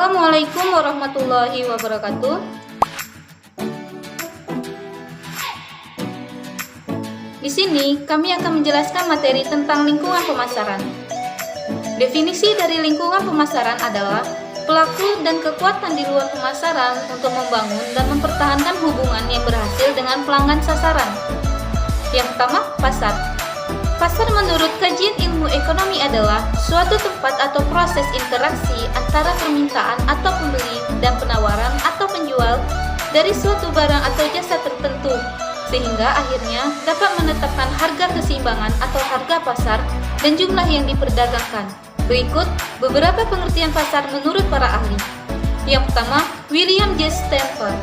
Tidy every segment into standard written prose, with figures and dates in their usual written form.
Assalamualaikum warahmatullahi wabarakatuh. Di sini kami akan menjelaskan materi tentang lingkungan pemasaran. Definisi dari lingkungan pemasaran adalah pelaku dan kekuatan di luar pemasaran untuk membangun dan mempertahankan hubungan yang berhasil dengan pelanggan sasaran. Yang pertama, pasar. Pasar menurut kajian ilmu ekonomi adalah suatu tempat atau proses interaksi antara permintaan atau pembeli dan penawaran atau penjual dari suatu barang atau jasa tertentu, sehingga akhirnya dapat menetapkan harga keseimbangan atau harga pasar dan jumlah yang diperdagangkan. Berikut beberapa pengertian pasar menurut para ahli. Yang pertama, William J. Stamper.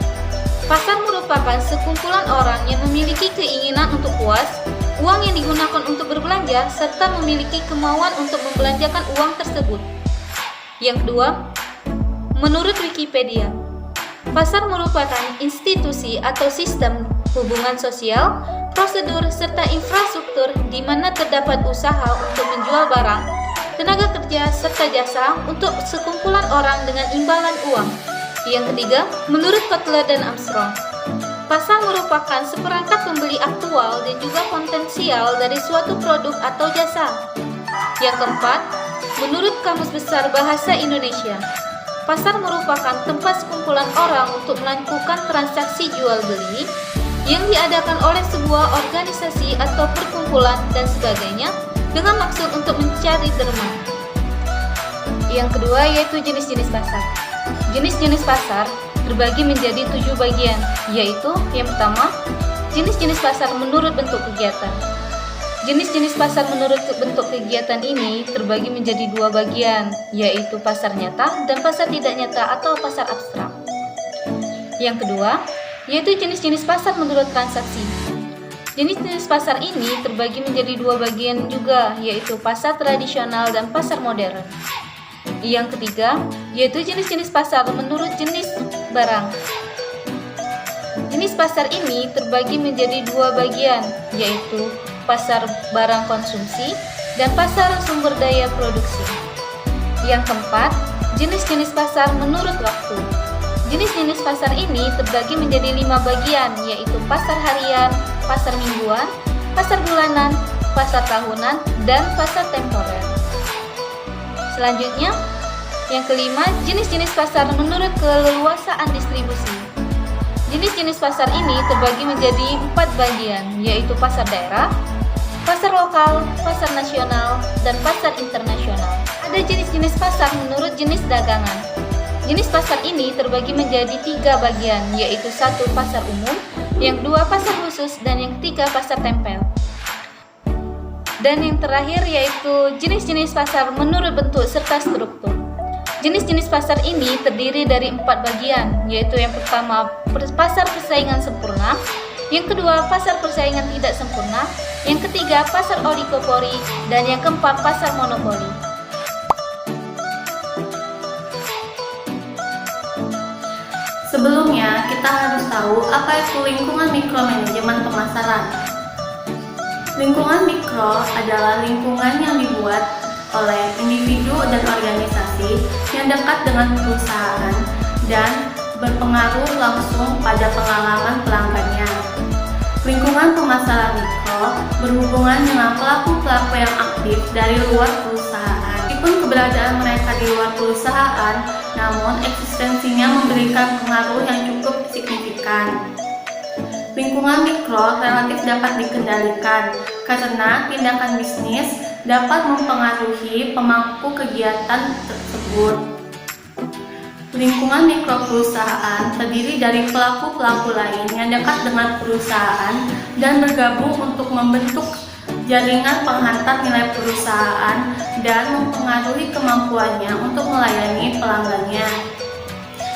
Pasar merupakan sekumpulan orang yang memiliki keinginan untuk puas, uang yang digunakan untuk berbelanja, serta memiliki kemauan untuk membelanjakan uang tersebut. Yang kedua, menurut Wikipedia, pasar merupakan institusi atau sistem hubungan sosial, prosedur, serta infrastruktur di mana terdapat usaha untuk menjual barang, tenaga kerja, serta jasa untuk sekumpulan orang dengan imbalan uang. Yang ketiga, menurut Kotler dan Armstrong, pasar merupakan seperangkat pembeli aktual dan juga potensial dari suatu produk atau jasa. Yang keempat, menurut Kamus Besar Bahasa Indonesia, pasar merupakan tempat sekumpulan orang untuk melakukan transaksi jual beli yang diadakan oleh sebuah organisasi atau perkumpulan dan sebagainya dengan maksud untuk mencari derma. Yang kedua yaitu jenis-jenis pasar. Jenis-jenis pasar terbagi menjadi 7 bagian, yaitu yang pertama, jenis-jenis pasar menurut bentuk kegiatan. Jenis-jenis pasar menurut bentuk kegiatan ini terbagi menjadi 2 bagian, yaitu pasar nyata dan pasar tidak nyata atau pasar abstrak. Yang kedua, yaitu jenis-jenis pasar menurut transaksi. Jenis-jenis pasar ini terbagi menjadi 2 bagian juga, yaitu pasar tradisional dan pasar modern. Yang ketiga, yaitu jenis-jenis pasar menurut jenis barang. Jenis pasar ini terbagi menjadi 2 bagian, yaitu pasar barang konsumsi dan pasar sumber daya produksi. Yang keempat, jenis-jenis pasar menurut waktu. Jenis-jenis pasar ini terbagi menjadi 5 bagian, yaitu pasar harian, pasar mingguan, pasar bulanan, pasar tahunan, dan pasar temporer. Selanjutnya, yang kelima, jenis-jenis pasar menurut keleluasaan distribusi. Jenis-jenis pasar ini terbagi menjadi 4 bagian, yaitu pasar daerah, pasar lokal, pasar nasional, dan pasar internasional. Ada jenis-jenis pasar menurut jenis dagangan. Jenis pasar ini terbagi menjadi 3 bagian, yaitu 1 pasar umum, yang 2 pasar khusus, dan yang 3 pasar tempel. Dan yang terakhir yaitu jenis-jenis pasar menurut bentuk serta struktur. Jenis-jenis pasar ini terdiri dari 4 bagian, yaitu yang pertama pasar persaingan sempurna, yang kedua pasar persaingan tidak sempurna, yang ketiga pasar oligopoli, dan yang keempat pasar monopoli. Sebelumnya, kita harus tahu apa itu lingkungan mikromanajemen pemasaran. Lingkungan mikro adalah lingkungan yang dibuat oleh individu dan organisasi yang dekat dengan perusahaan dan berpengaruh langsung pada pengalaman pelanggannya. Lingkungan pemasaran mikro berhubungan dengan pelaku-pelaku yang aktif dari luar perusahaan. Meskipun keberadaan mereka di luar perusahaan, namun eksistensinya memberikan pengaruh yang cukup signifikan. Lingkungan mikro relatif dapat dikendalikan karena tindakan bisnis dapat mempengaruhi pemangku kegiatan tersebut. Lingkungan mikro perusahaan terdiri dari pelaku-pelaku lain yang dekat dengan perusahaan dan bergabung untuk membentuk jaringan penghantar nilai perusahaan dan mempengaruhi kemampuannya untuk melayani pelanggannya.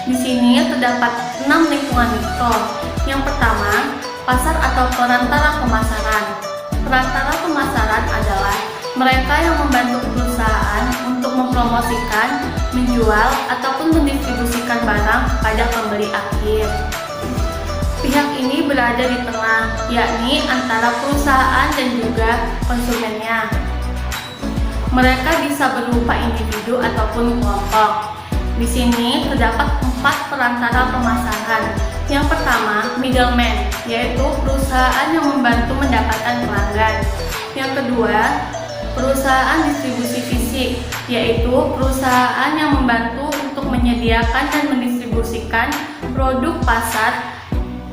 Di sini terdapat 6 lingkungan mikro. Yang pertama, pasar atau perantara pemasaran. Perantara pemasaran adalah mereka yang membantu perusahaan untuk mempromosikan, menjual, ataupun mendistribusikan barang pada pembeli akhir. Pihak ini berada di tengah, yakni antara perusahaan dan juga konsumennya. Mereka bisa berupa individu ataupun kelompok. Di sini terdapat 4 perantara pemasaran. Yang pertama, middleman, yaitu perusahaan yang membantu mendapatkan pelanggan. Yang kedua, perusahaan distribusi fisik, yaitu perusahaan yang membantu untuk menyediakan dan mendistribusikan produk pasar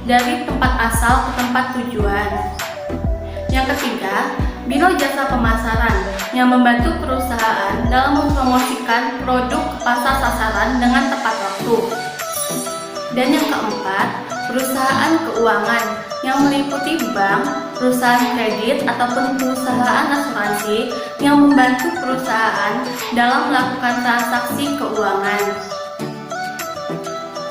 dari tempat asal ke tempat tujuan. Yang ketiga, biro jasa pemasaran yang membantu perusahaan dalam mempromosikan produk ke pasar sasaran dengan tepat waktu. Dan yang keempat, perusahaan keuangan yang meliputi bank, perusahaan kredit, ataupun perusahaan asuransi yang membantu perusahaan dalam melakukan transaksi keuangan.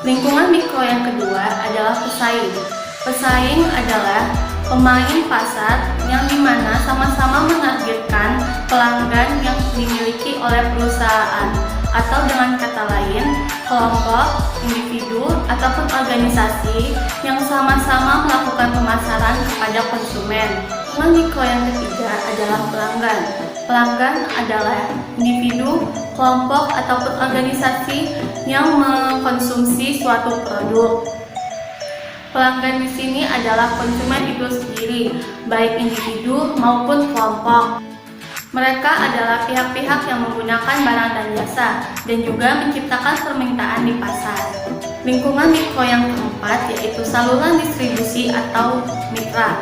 Lingkungan mikro yang kedua adalah pesaing. Pesaing adalah pemain pasar yang dimana sama-sama menargetkan pelanggan yang dimiliki oleh perusahaan, atau dengan kata lain, kelompok, individu, ataupun organisasi yang sama-sama melakukan pemasaran kepada konsumen. Lingkungan mikro yang ketiga adalah pelanggan. Pelanggan adalah individu, kelompok, ataupun organisasi yang mengkonsumsi suatu produk. Pelanggan di sini adalah konsumen itu sendiri, baik individu maupun kelompok. Mereka adalah pihak-pihak yang menggunakan barang dan jasa dan juga menciptakan permintaan di pasar. Lingkungan mikro yang keempat yaitu saluran distribusi atau mitra.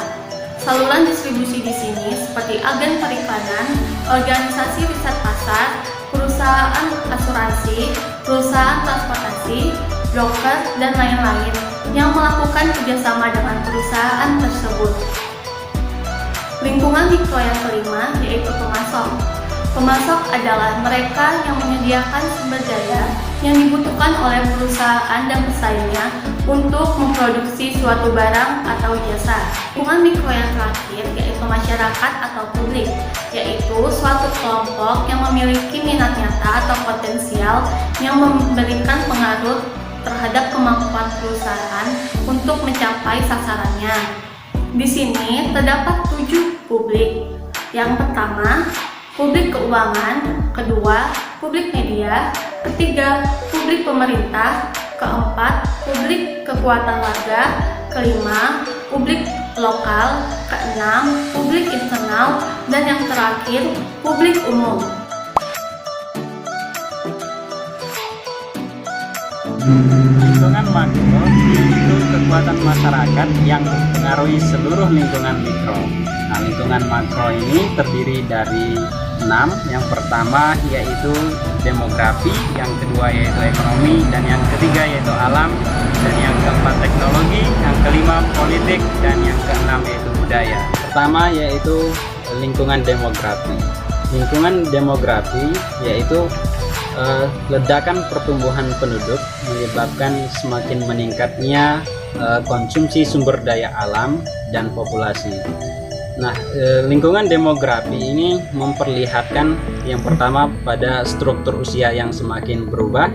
Saluran distribusi di sini seperti agen periklanan, organisasi riset pasar, perusahaan asuransi, perusahaan transportasi, broker, dan lain-lain yang melakukan kerjasama dengan perusahaan tersebut. Lingkungan mikro yang kelima yaitu pemasok. Pemasok adalah mereka yang menyediakan sumber daya yang dibutuhkan oleh perusahaan dan pesaingnya untuk memproduksi suatu barang atau jasa. Lingkungan mikro yang terakhir yaitu masyarakat atau publik, yaitu suatu kelompok yang memiliki minat nyata atau potensial yang memberikan pengaruh terhadap kemampuan perusahaan untuk mencapai sasarannya. Di sini terdapat 7 publik. Yang pertama, publik keuangan, kedua, publik media, ketiga, publik pemerintah, keempat, publik kekuatan warga, kelima, publik lokal, keenam, publik internal, dan yang terakhir, publik umum. Lingkungan makro itu kekuatan masyarakat yang mempengaruhi seluruh lingkungan mikro. Nah, lingkungan makro ini terdiri dari 6. Yang pertama yaitu demografi, yang kedua yaitu ekonomi, dan yang ketiga yaitu alam, dan yang keempat teknologi, yang kelima politik, dan yang keenam yaitu budaya. Pertama yaitu lingkungan demografi. Lingkungan demografi yaitu ledakan pertumbuhan penduduk menyebabkan semakin meningkatnya konsumsi sumber daya alam dan populasi. Nah, lingkungan demografi ini memperlihatkan yang pertama pada struktur usia yang semakin berubah,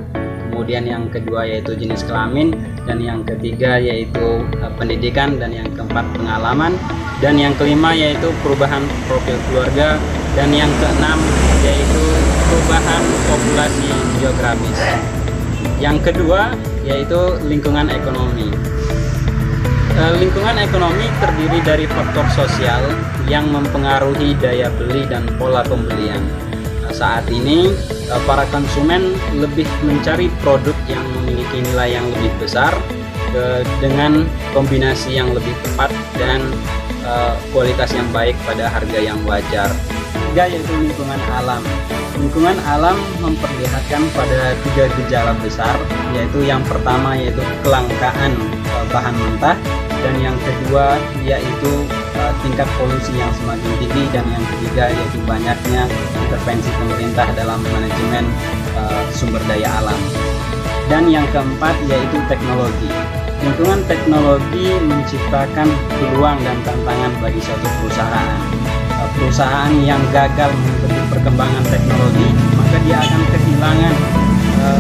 kemudian yang kedua yaitu jenis kelamin, dan yang ketiga yaitu pendidikan, dan yang keempat pengalaman, dan yang kelima yaitu perubahan profil keluarga, dan yang keenam yaitu perubahan populasi geografis. Yang kedua yaitu lingkungan ekonomi. Lingkungan ekonomi terdiri dari faktor sosial yang mempengaruhi daya beli dan pola pembelian. Saat ini para konsumen lebih mencari produk yang memiliki nilai yang lebih besar dengan kombinasi yang lebih tepat dan kualitas yang baik pada harga yang wajar. Ketiga yaitu lingkungan alam. Lingkungan alam memperlihatkan pada 3 gejala besar, yaitu yang pertama yaitu kelangkaan bahan mentah, dan yang kedua yaitu tingkat polusi yang semakin tinggi, dan yang ketiga yaitu banyaknya intervensi pemerintah dalam manajemen sumber daya alam. Dan yang keempat yaitu teknologi. Lingkungan teknologi menciptakan peluang dan tantangan bagi suatu perusahaan. Perusahaan yang gagal mengikuti perkembangan teknologi, maka dia akan kehilangan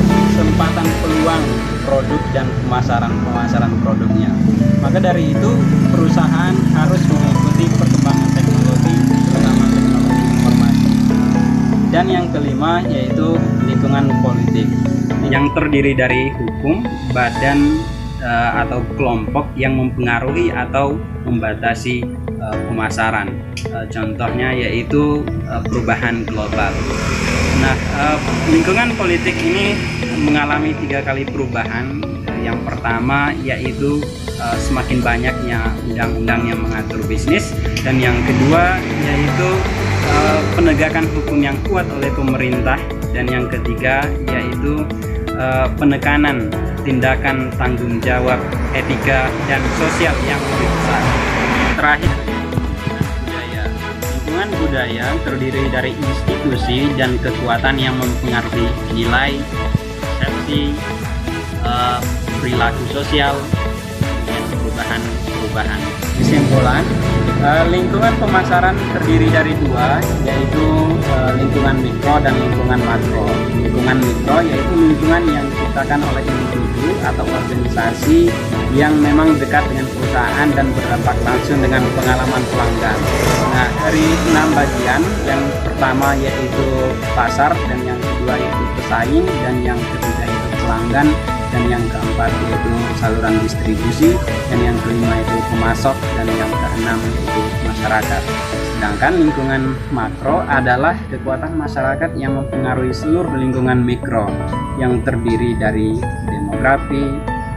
kesempatan peluang produk dan pemasaran produknya. Maka dari itu perusahaan harus mengikuti perkembangan teknologi, terutama teknologi informasi. Dan yang kelima yaitu lingkungan politik yang terdiri dari hukum, badan atau kelompok yang mempengaruhi atau membatasi pemasaran. Contohnya yaitu perubahan global. Nah, lingkungan politik ini mengalami 3 kali perubahan. Yang pertama yaitu semakin banyaknya undang-undang yang mengatur bisnis, dan yang kedua yaitu penegakan hukum yang kuat oleh pemerintah, dan yang ketiga yaitu penekanan tindakan tanggung jawab etika dan sosial yang lebih besar. Terakhir, lingkungan budaya terdiri dari institusi dan kekuatan yang mempengaruhi nilai, persepsi, perilaku sosial, dan perubahan. Kesimpulan, lingkungan pemasaran terdiri dari 2, yaitu lingkungan mikro dan lingkungan makro. Lingkungan mikro yaitu lingkungan yang diciptakan oleh individu atau organisasi yang memang dekat dengan perusahaan dan berdampak langsung dengan pengalaman pelanggan. Nah, dari 6 bagian, yang pertama yaitu pasar, dan yang kedua yaitu pesaing, dan yang ketiga yaitu pelanggan, dan yang keempat yaitu saluran distribusi, dan yang kelima yaitu pemasok, dan yang keenam yaitu masyarakat. Sedangkan lingkungan makro adalah kekuatan masyarakat yang mempengaruhi seluruh lingkungan mikro yang terdiri dari demografi,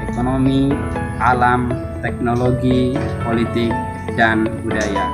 ekonomi, alam, teknologi, politik, dan budaya.